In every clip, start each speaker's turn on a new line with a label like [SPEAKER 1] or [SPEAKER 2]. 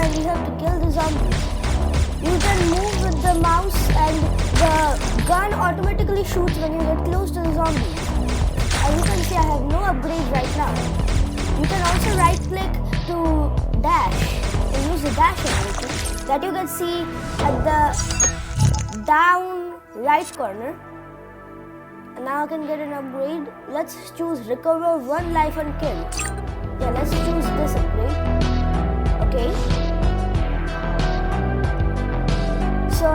[SPEAKER 1] and you have to kill the zombies. You can move with the mouse and the gun automatically shoots when you get close to the zombies. As you can see, I have no upgrades right now. You can also right click to dash and use the dash ability that you can see at the down right corner. And now I can get an upgrade. Let's choose recover 1 life and kill. Yeah, let's choose this upgrade. Okay. So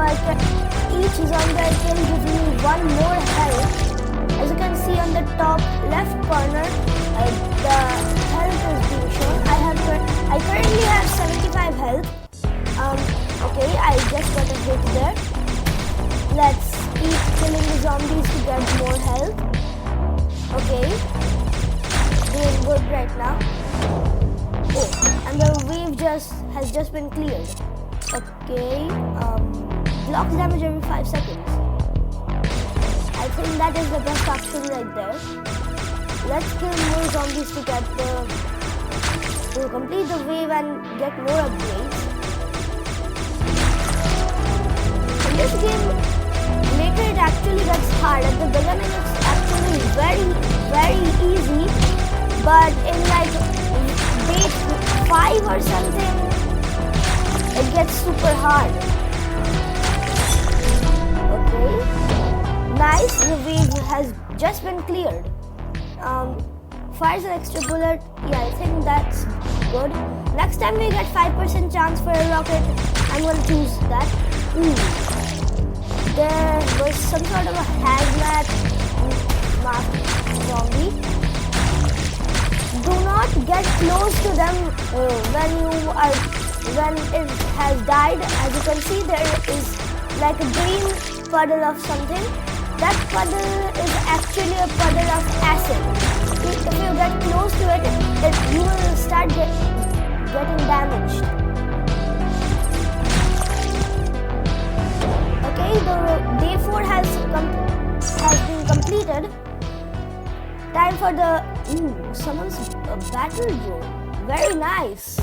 [SPEAKER 1] each zombie I kill gives me 1 more health. As you can see on the top left corner, the health is being shown. I currently have 75 health. Okay, I just got a hit there. Let's keep killing the zombies to get more health. Okay, doing good right now. Oh, and the wave has just been cleared. Okay, blocks damage every 5 seconds. I think that is the best option right there. Let's kill more zombies to complete the wave and get more upgrades. In this game, later it actually gets hard. At the beginning it's actually very easy, but in like day 5 or something, it gets super hard. Okay, nice, the wave has just been cleared. Fires an extra bullet, yeah, I think that's good. Next time we get 5% chance for a rocket, I'm going to choose that. There was some sort of a hazmat masked zombie. Do not get close to them when it has died. As you can see, there is like a green puddle of something. That puddle is actually a puddle of acid. If you get close to it, then you will start getting damaged. Okay, the day 4 has been completed. Time for the someone's battle drone. Very nice.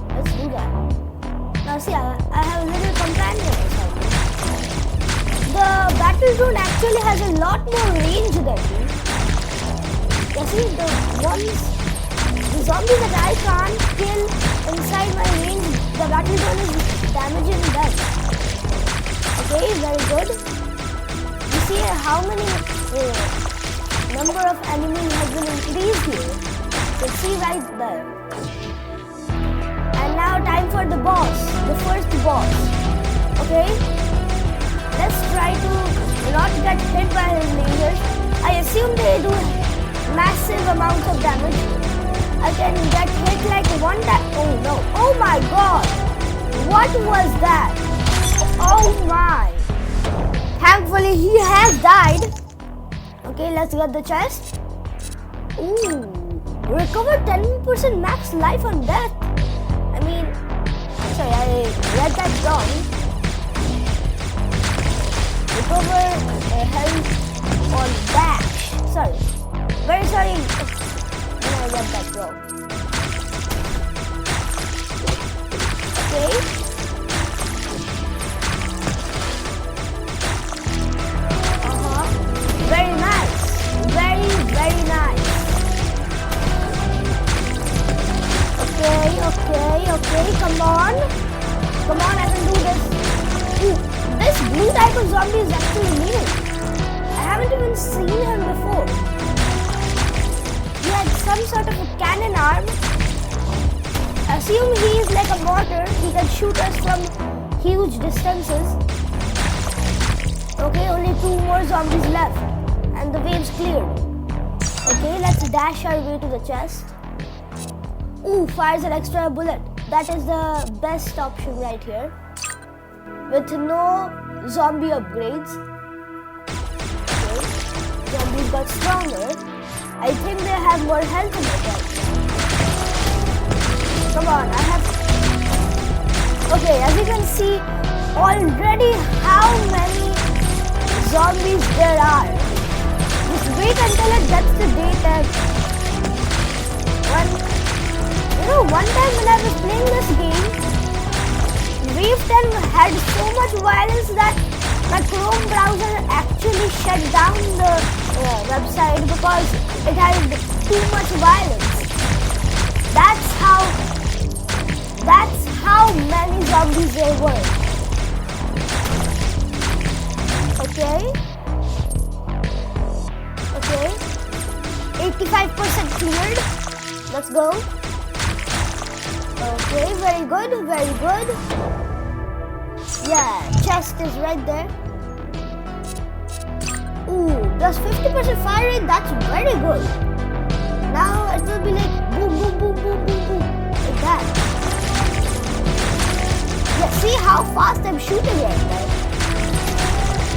[SPEAKER 1] Let's do that. Now see, I have a little companion or something. The battle drone actually has a lot more range than me. You see, the zombies that I can't kill inside my range, the battle drone is damaging them. Okay, very good. You see how many number of enemies has been increased here. You can see right there. And now time for the boss, the first boss. Okay, let's try to not get hit by his lasers. I assume they do massive amounts of damage. I can get hit like one time. Oh no! Oh my god! What was that? Oh my! Thankfully he has died. Okay, let's get the chest. Ooh, recover 10% max life on death. I mean, sorry, I read that wrong. Recover health on dash. Sorry, very sorry. I read that wrong. Okay. Very nice. Very nice. Okay. Come on, I can do this. Ooh, this blue type of zombie is actually new. I haven't even seen him before. He had some sort of a cannon arm. Assume he is like a mortar. He can shoot us from huge distances. Okay, only 2 more zombies left. And the wave's cleared. Okay, let's dash our way to the chest. Ooh, fires an extra bullet. That is the best option right here. With no zombie upgrades. Okay, zombies got stronger. I think they have more health in it right now. Come on, I have... Okay, as you can see, already how many zombies there are. Just wait until it gets to day 10. one time when I was playing this game, Wave 10 had so much violence that my Chrome browser actually shut down the website because it had too much violence. That's how many zombies there were. Okay. 85% cleared. Let's go. Okay, very good, very good. Yeah, chest is right there. Ooh, plus 50% fire rate, that's very good. Now it will be like boom, boom, boom, boom, boom, boom. Like that. Yeah, see how fast I'm shooting right now.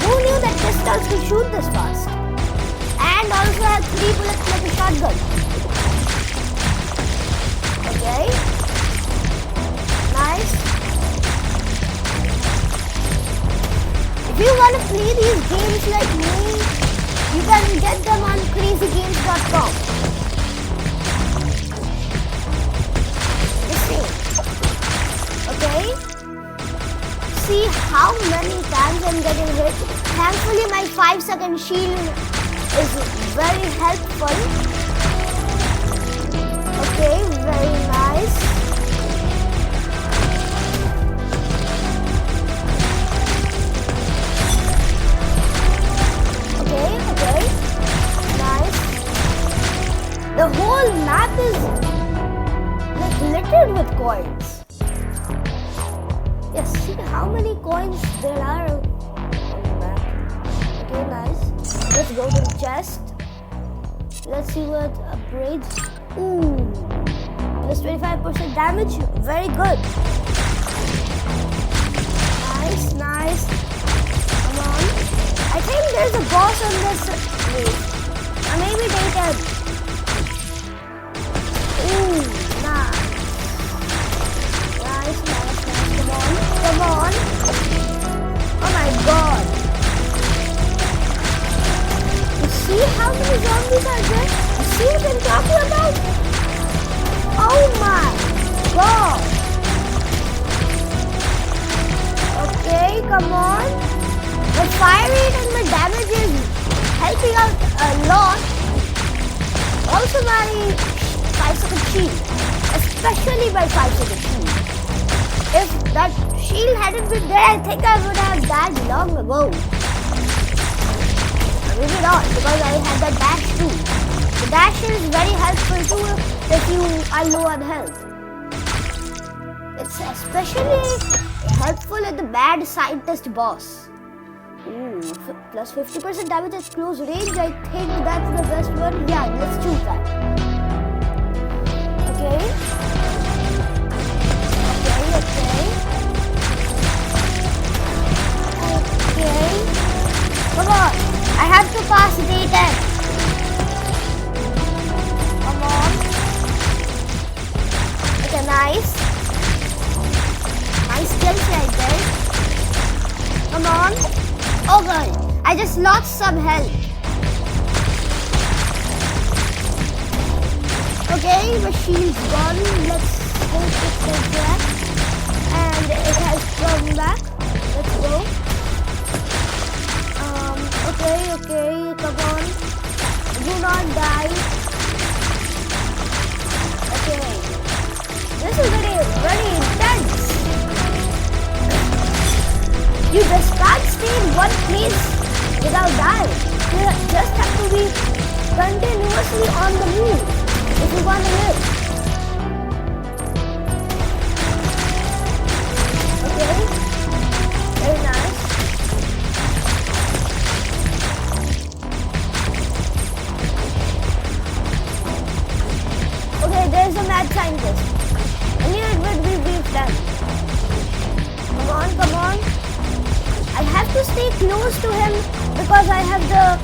[SPEAKER 1] Who knew that pistols could shoot this fast? And also have 3 bullets like a shotgun. Okay. Nice. If you want to play these games like me, you can get them on crazygames.com. Just see. Okay. See how many times I'm getting hit. Thankfully my 5-second shield is very helpful. Okay, very nice. Okay, nice. The whole map is like littered with coins. Yes, see how many coins there are on the map. Okay, nice. Let's go to the chest. Let's see what upgrades. Ooh, plus 25% damage. Very good. Nice, nice. Come on. I think there's a boss on this wave. Or maybe they can. Ooh, nice. Nice, nice, nice. Come on, come on. Oh my god. See how many zombies are there? You see what I'm talking about? Oh my god! Okay, come on. My fire rate and my damage is helping out a lot. Also my 5-second shield. Especially my 5-second shield. If that shield hadn't been there, I think I would have died long ago. Maybe not, because I had that dash too. The dash is very helpful too if you are low on health. It's especially helpful at the bad scientist boss. Ooh, plus 50% damage at close range. I think that's the best one. Yeah, let's choose that. Okay. Okay. Come on. I have to pass day 10. Come on. Okay, nice. Nice kills right there. Come on. Oh god, I just lost some health. Okay, the shield's gone. Let's hope it goes back. And it has come back. Let's go. Okay, come on. Do not die. Okay. This is very intense. You just can't stay in one place without dying. You just have to be continuously on the move if you want to live. Okay. Very nice. Okay, there's a mad scientist. I knew it would be brief then. Come on. I have to stay close to him because I have the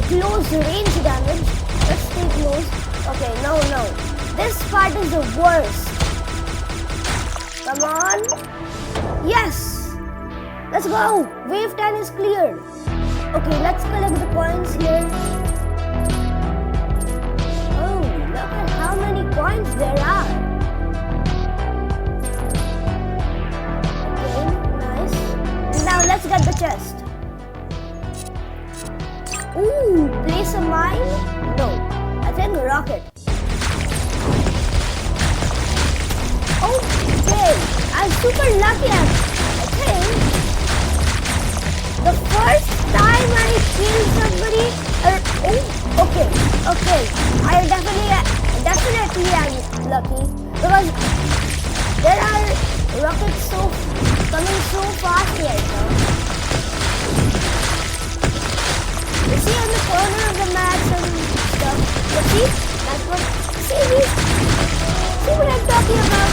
[SPEAKER 1] close range damage. Let's stay close. Okay, no. This part is the worst. Come on. Yes. Let's go. Wave 10 is cleared. Okay, let's collect the coins here. Oh, look at how many coins there are. get the chest. Ooh, place a mine? No, I think a rocket. Okay, I'm super lucky. I think the first time I kill somebody. Okay. I definitely am lucky because there are rockets coming so fast right now. You see on the corner of the map some stuff. You see? That's what. See what I'm talking about?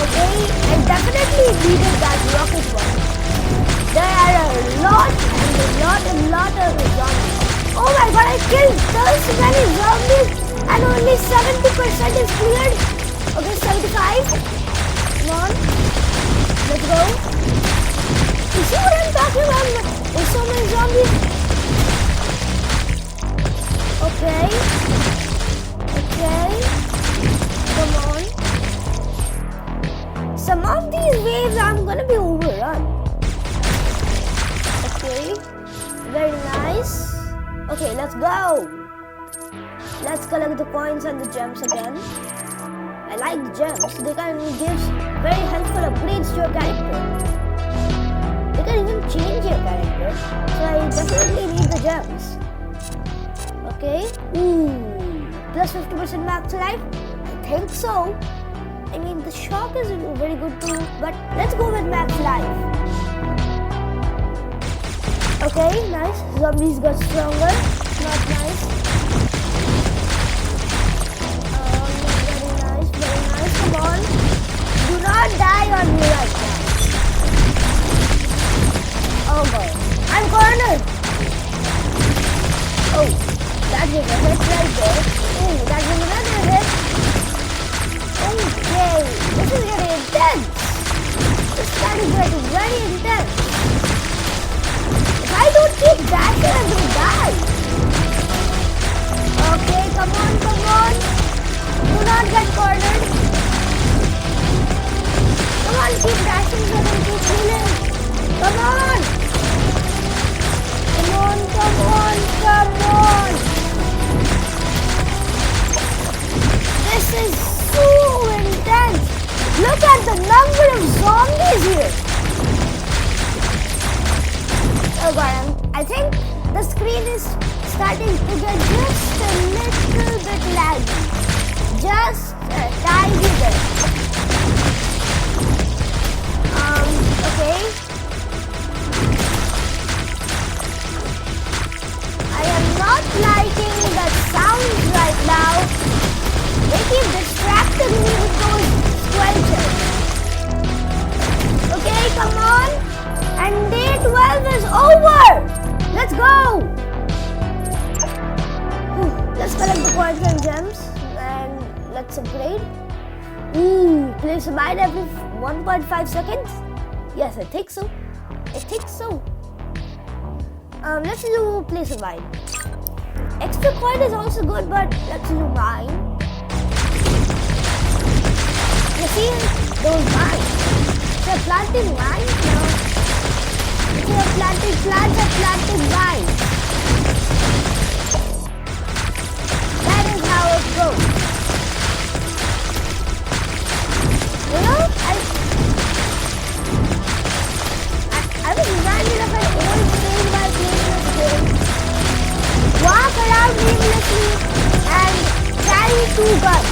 [SPEAKER 1] Okay, I definitely needed that rocket one. There are a lot of zombies. Oh my god, I killed so many zombies and only 70% is cleared. Okay, 75. Come on. Let's go. You see what I'm talking about? There's so many zombies. Okay. Come on. Some of these waves I'm gonna be overrun. Okay. Very nice. Okay, let's go. Let's collect the coins and the gems again. I like the gems. They can give very helpful upgrades to your character. They can even change your character. So I definitely need the gems. Okay. Ooh. Plus 50% max life? I think so. I mean, the shock is very good too. But let's go with max life. Okay, nice. Zombies got stronger. Not nice. Very nice. Come on. Do not die on me right now. Oh boy. I'm cornered. Oh, that was a hit right there. Oh, that was another hit. Okay, this is getting intense. This fight is getting very intense. If I don't keep dashing, I'm going to die. Okay, come on. Do not get cornered. Come on, keep dashing so I can keep healing. Come on. This is so intense. Look at the number of zombies here. Oh god, I think the screen is starting to get just a little bit laggy. Just a tiny bit. Okay. I am not liking the sounds right now. They keep distracting me with those squelchers. Okay, come on. And day 12 is over. Let's go. Let's collect the coins and gems. And let's upgrade. Ooh, place a mine every 1.5 seconds. Yes, I think so. Let's do place a mine. Extra coin is also good, but let's do mine. You see those mines? They're planting mines now. Instead of planting plants, they're planting mines. That is how it goes. You know, I was reminded of an old game by playing this game. Walk around aimlessly and carry 2 guns.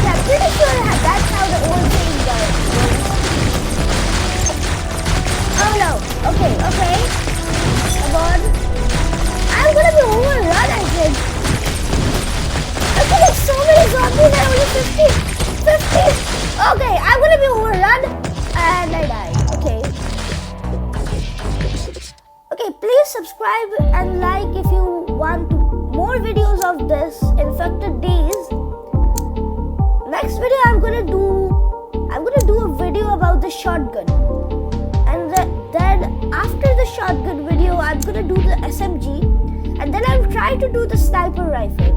[SPEAKER 1] I'm pretty sure that's how the old game goes. Oh no. Okay. Come on. I'm gonna be overrun, I think. Okay, there's so many zombies and only 50. Okay, I'm gonna be overrun and I die. Okay, please subscribe and like if you want more videos of this infected days. Next video I'm gonna do a video about the shotgun, and then after the shotgun video I'm gonna do the SMG, and then I'll try to do the sniper rifle.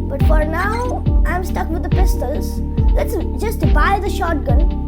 [SPEAKER 1] But for now I'm stuck with the pistols. Let's just buy the shotgun